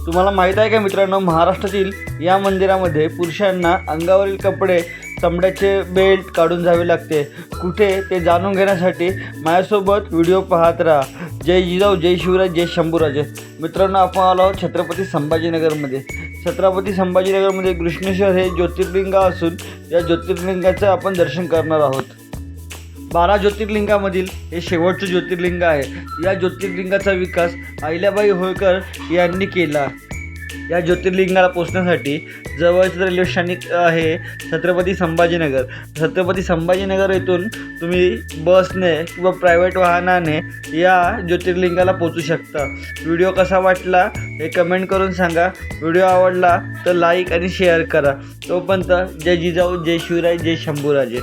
तुम्हाला माहीत आहे का मित्रांनो, महाराष्ट्रातील या मंदिरामध्ये पुरुषांना अंगावरील कपडे, चमड्याचे बेल्ट काढून जावे लागते. कुठे ते जाणून घेण्यासाठी माझ्यासोबत व्हिडिओ पाहत राहा. जय जिजाऊ, जय शिवराय, जय शंभूराजे. मित्रांनो, आपण आलो आहोत छत्रपती संभाजीनगरमध्ये. छत्रपती संभाजीनगरमध्ये कृष्णेश्वर हे ज्योतिर्लिंग असून या ज्योतिर्लिंगाचं आपण दर्शन करणार आहोत. 12 ज्योतिर्लिंगामधील हे शेवटचं ज्योतिर्लिंग आहे. या ज्योतिर्लिंगाचा विकास अहिल्याबाई होळकर यांनी केला. या ज्योतिर्लिंगाला पोचण्यासाठी जवळच रेल्वे स्थानक आहे छत्रपती संभाजीनगर. छत्रपती संभाजीनगर येथून तुम्ही बसने किंवा प्रायव्हेट वाहनाने या ज्योतिर्लिंगाला पोचू शकता. व्हिडिओ कसा वाटला हे कमेंट करून सांगा. व्हिडिओ आवडला तर लाईक आणि शेअर करा. तोपर्यंत जय जिजाऊ, जय शिवराय, जय शंभूराजे.